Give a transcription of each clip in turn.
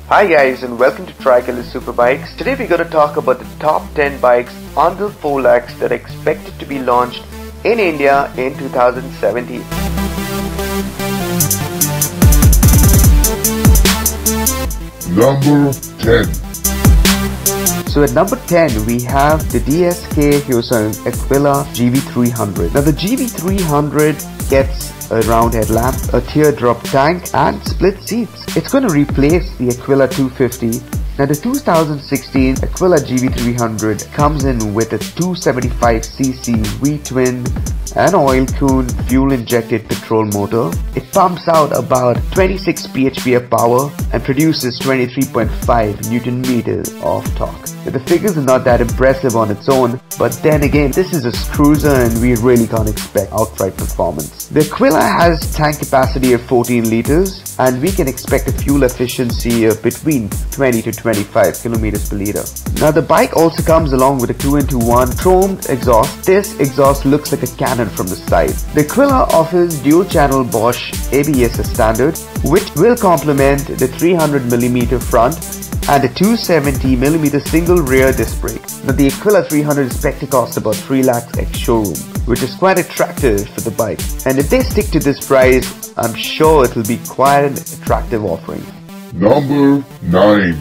Hi guys, and welcome to TriColor Superbikes. Today we're going to talk about the top 10 bikes under 4 lakhs that are expected to be launched in India in 2017. Number 10. So at number 10 we have the DSK Hyosung Aquila GV300. Now the GV300 gets a round headlamp, a teardrop tank and split seats. It's going to replace the Aquila 250. Now the 2016 Aquila GV300 comes in with a 275cc V-twin and oil-cooled fuel-injected petrol motor. It pumps out about 26 bhp of power and produces 23.5 Newton meters of torque. Now, the figures are not that impressive on its own, but then again, this is a cruiser and we really can't expect outright performance. The Aquila has tank capacity of 14 liters and we can expect a fuel efficiency of between 20 to 25 kilometers per liter. Now the bike also comes along with a 2-in-1 chromed exhaust. This exhaust looks like a cannon from the side. The Aquila offers dual channel Bosch ABS as standard, which will complement the 300mm front and a 270mm single rear disc brake. Now the Aquila 300 is expected to cost about 3 lakhs ex-showroom, which is quite attractive for the bike. And if they stick to this price, I'm sure it will be quite an attractive offering. Number 9.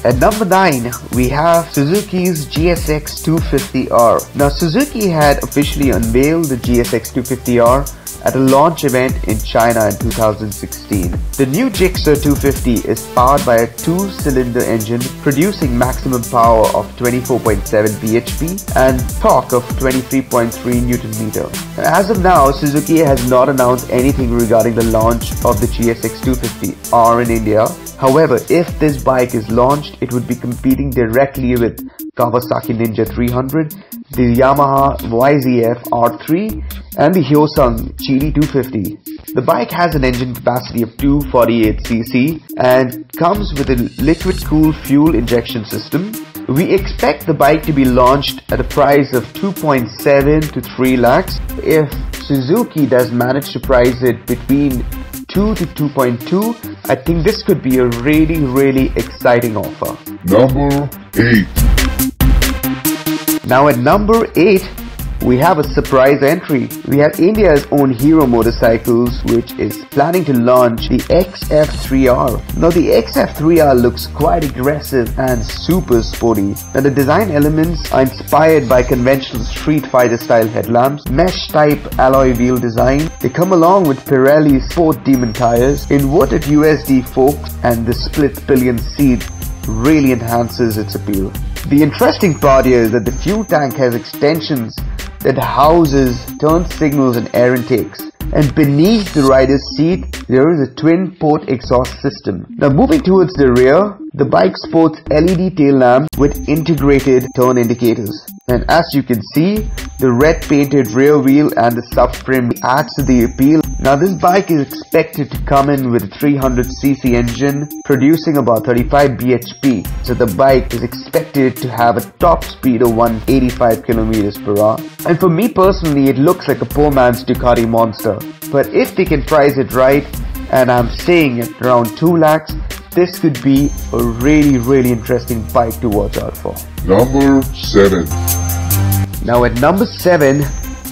At number 9, we have Suzuki's GSX 250R. Now Suzuki had officially unveiled the GSX 250R at a launch event in China in 2016. The new Gixxer 250 is powered by a 2-cylinder engine producing maximum power of 24.7 bhp and torque of 23.3 Newton meter. As of now, Suzuki has not announced anything regarding the launch of the GSX 250R in India. However, if this bike is launched, it would be competing directly with Kawasaki Ninja 300, the Yamaha YZF R3 and the Hyosung GD 250. The bike has an engine capacity of 248cc and comes with a liquid-cooled fuel injection system. We expect the bike to be launched at a price of 2.7 to 3 lakhs. If Suzuki does manage to price it between 2 to 2.2, I think this could be a really exciting offer. Number 8. Now at number 8, we have a surprise entry. We have India's own Hero Motorcycles, which is planning to launch the XF3R. Now the XF3R looks quite aggressive and super sporty. Now the design elements are inspired by conventional Street Fighter style headlamps, mesh type alloy wheel design. They come along with Pirelli Sport Demon tires, inverted USD forks and the split pillion seat really enhances its appeal. The interesting part here is that the fuel tank has extensions that houses turn signals and air intakes, and beneath the rider's seat there is a twin port exhaust system. Now moving towards the rear, the bike sports LED tail lamps with integrated turn indicators, and as you can see, the red painted rear wheel and the subframe adds to the appeal. Now this bike is expected to come in with a 300cc engine producing about 35 bhp, so the bike is expected to have a top speed of 185 km per hour. And for me personally, it looks like a poor man's Ducati Monster, but if they can price it right, and I'm saying at around 2 lakhs, this could be a really interesting bike to watch out for. Number 7. Now at number 7,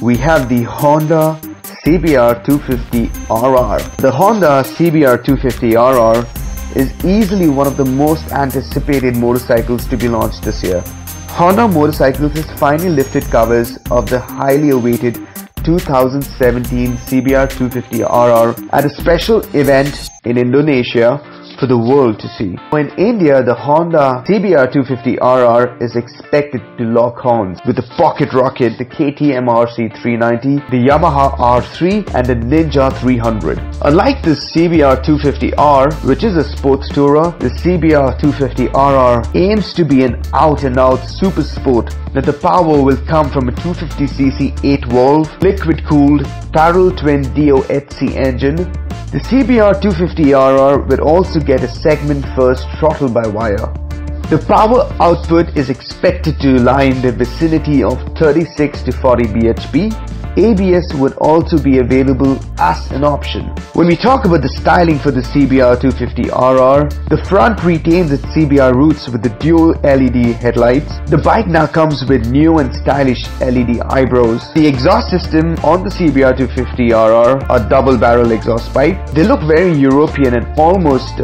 we have the Honda CBR 250RR. The Honda CBR 250RR is easily one of the most anticipated motorcycles to be launched this year. Honda Motorcycles has finally lifted covers of the highly awaited 2017 CBR 250RR at a special event in Indonesia for the world to see. In India, the Honda CBR 250RR is expected to lock horns with the Pocket Rocket, the KTM RC390, the Yamaha R3 and the Ninja 300. Unlike the CBR 250R, which is a sports tourer, the CBR 250RR aims to be an out-and-out super sport. Now the power will come from a 250cc 8-valve liquid-cooled parallel twin DOHC engine. The CBR 250RR will also get a segment first throttle by wire. The power output is expected to lie in the vicinity of 36 to 40 bhp ABS would also be available as an option. When we talk about the styling for the CBR 250RR, the front retains its CBR roots with the dual LED headlights. The bike now comes with new and stylish LED eyebrows. The exhaust system on the CBR 250RR are double barrel exhaust pipe. They look very European and almost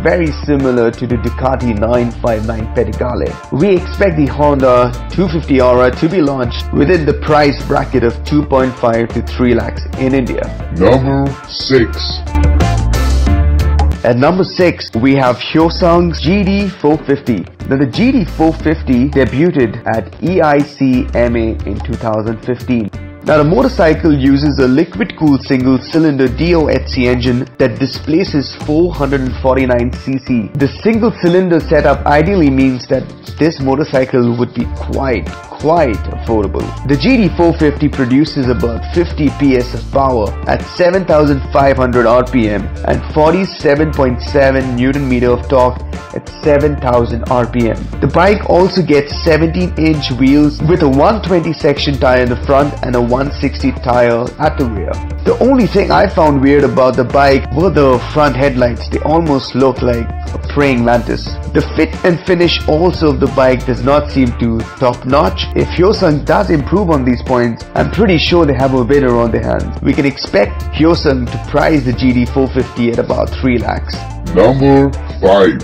very similar to the Ducati 959 Pedicale. We expect the Honda 250RR to be launched within the price bracket of 2.5 to 3 lakhs in India. Number 6. At number 6, we have Hyosung's GD 450. Now the GD 450 debuted at EICMA in 2015. Now the motorcycle uses a liquid-cooled single-cylinder DOHC engine that displaces 449cc. The single-cylinder setup ideally means that this motorcycle would be quite affordable. The GD 450 produces about 50 PS of power at 7,500 RPM and 47.7 Nm of torque at 7,000 RPM. The bike also gets 17-inch wheels with a 120 section tire in the front and a 160 tire at the rear. The only thing I found weird about the bike were the front headlights. They almost look like a praying mantis. The fit and finish also of the bike does not seem to top notch. If Hyosung does improve on these points, I'm pretty sure they have a winner on their hands. We can expect Hyosung to price the GD 450 at about 3 lakhs. Number 5.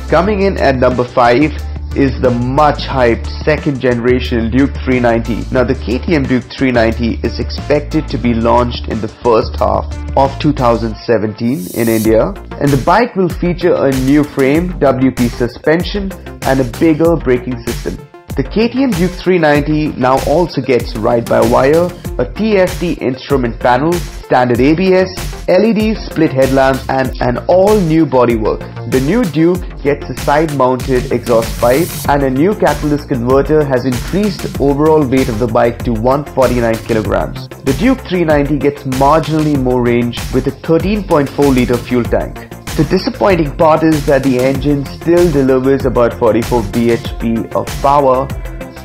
Coming in at number 5 is the much hyped second generation Duke 390. Now the KTM Duke 390 is expected to be launched in the first half of 2017 in India, and the bike will feature a new frame, WP suspension and a bigger braking system. The KTM Duke 390 now also gets ride-by-wire, a TFT instrument panel, standard ABS, LED split headlamps and an all-new bodywork. The new Duke gets a side-mounted exhaust pipe, and a new catalyst converter has increased the overall weight of the bike to 149 kilograms. The Duke 390 gets marginally more range with a 13.4 litre fuel tank. The disappointing part is that the engine still delivers about 44 bhp of power,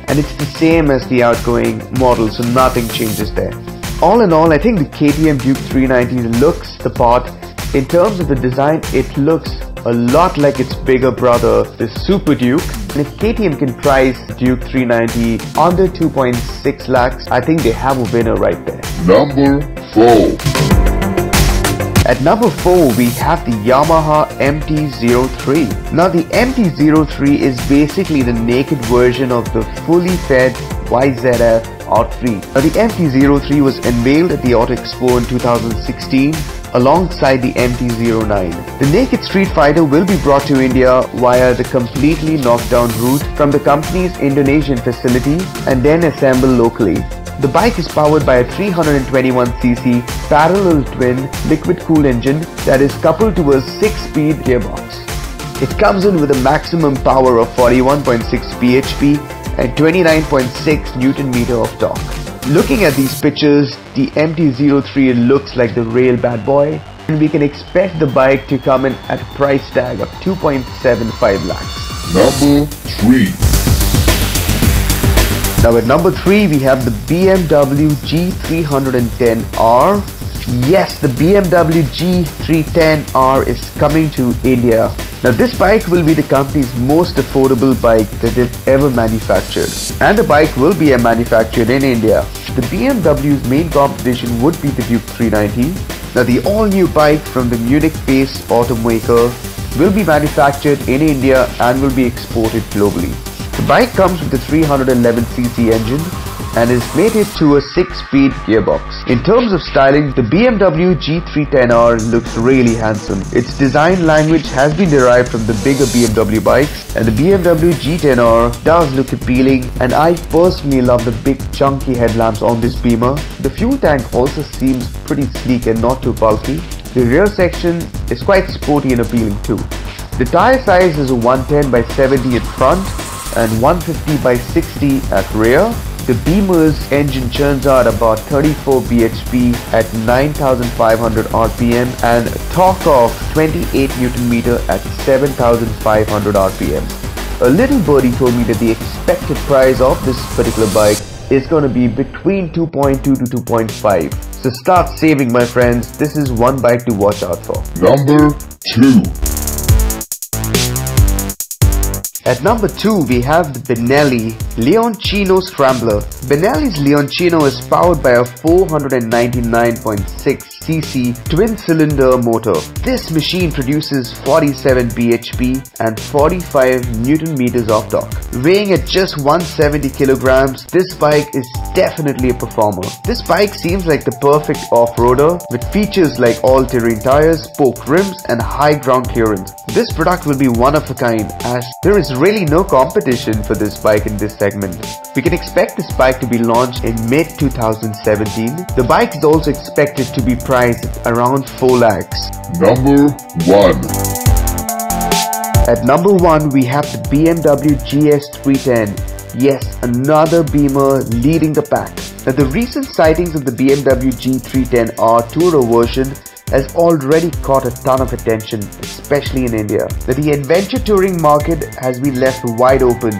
and it's the same as the outgoing model, so nothing changes there. All in all, I think the KTM Duke 390 looks the part. In terms of the design, it looks a lot like its bigger brother, the Super Duke. And if KTM can price Duke 390 under 2.6 lakhs, I think they have a winner right there. Number 4. At number 4, we have the Yamaha MT03. Now the MT03 is basically the naked version of the fully fed YZF R3. Now the MT03 was unveiled at the Auto Expo in 2016 alongside the MT09. The naked street fighter will be brought to India via the completely knocked down route from the company's Indonesian facility and then assembled locally. The bike is powered by a 321cc parallel twin liquid-cooled engine that is coupled to a 6-speed gearbox. It comes in with a maximum power of 41.6 bhp and 29.6 Nm of torque. Looking at these pictures, the MT03 looks like the real bad boy, and we can expect the bike to come in at a price tag of 2.75 lakhs. Number 3. Now at number 3, we have the BMW G310R. Yes, the BMW G310R is coming to India. Now this bike will be the company's most affordable bike that they've ever manufactured. And the bike will be manufactured in India. The BMW's main competition would be the Duke 390. Now the all-new bike from the Munich-based automaker will be manufactured in India and will be exported globally. The bike comes with a 311cc engine and is mated to a 6-speed gearbox. In terms of styling, the BMW G310R looks really handsome. Its design language has been derived from the bigger BMW bikes, and the BMW G10R does look appealing, and I personally love the big chunky headlamps on this Beamer. The fuel tank also seems pretty sleek and not too bulky. The rear section is quite sporty and appealing too. The tire size is a 110 by 70 at front and 150 by 60 at rear. The Beamer's engine churns out about 34 bhp at 9,500 rpm and a torque of 28 Nm at 7,500 rpm. A little birdie told me that the expected price of this particular bike is going to be between 2.2 to 2.5. So start saving, my friends. This is one bike to watch out for. Number 2. At number 2, we have the Benelli Chino Scrambler. Benelli's Chino is powered by a 499.6cc twin-cylinder motor. This machine produces 47 bhp and 45 Newton meters of torque. Weighing at just 170 kilograms, this bike is definitely a performer. This bike seems like the perfect off-roader with features like all-terrain tires, spoke rims and high ground clearance. This product will be one of a kind, as there is really no competition for this bike in this segment. We can expect this bike to be launched in mid-2017. The bike is also expected to be priced at around 4 lakhs. Number 1. At number 1, we have the BMW GS310. Yes, another beamer leading the pack. Now, the recent sightings of the BMW G310R Tourer version has already caught a ton of attention, especially in India. That the adventure touring market has been left wide open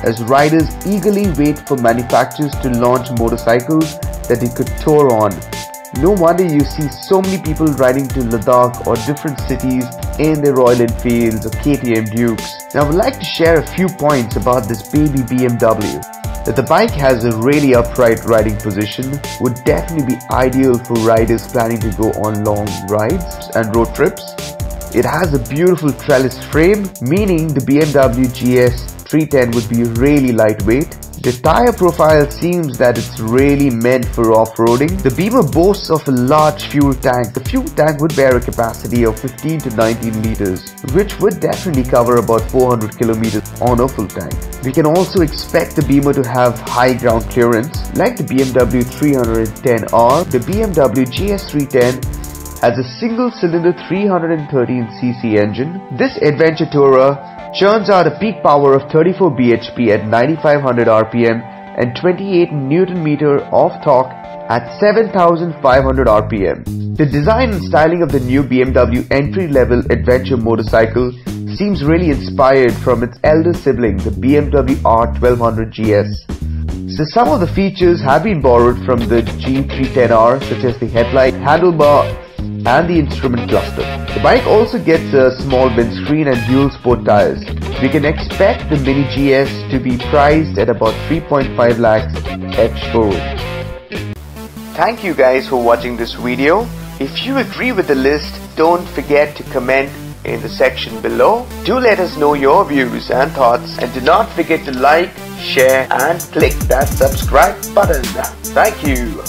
as riders eagerly wait for manufacturers to launch motorcycles that they could tour on. No wonder you see so many people riding to Ladakh or different cities in their Royal Enfields or KTM Dukes. Now I would like to share a few points about this baby BMW. That the bike has a really upright riding position, would definitely be ideal for riders planning to go on long rides and road trips. It has a beautiful trellis frame, meaning the BMW GS310 would be really lightweight. The tire profile seems that it's really meant for off-roading. The Beamer boasts of a large fuel tank. The fuel tank would bear a capacity of 15 to 19 liters, which would definitely cover about 400 kilometers on a full tank. We can also expect the Beamer to have high ground clearance. Like the BMW 310R, the BMW GS310 has a single-cylinder 313cc engine. This adventure tourer churns out a peak power of 34 bhp at 9500 rpm and 28 Newton meter of torque at 7500 rpm. The design and styling of the new BMW entry-level adventure motorcycle seems really inspired from its elder sibling, the BMW R1200 GS. So some of the features have been borrowed from the G310R, such as the headlight, handlebar and the instrument cluster. The bike also gets a small windscreen and dual sport tires. We can expect the Mini GS to be priced at about 3.5 lakhs at showroom. Thank you guys for watching this video. If you agree with the list, don't forget to comment in the section below. Do let us know your views and thoughts, and do not forget to like, share and click that subscribe button. Thank you.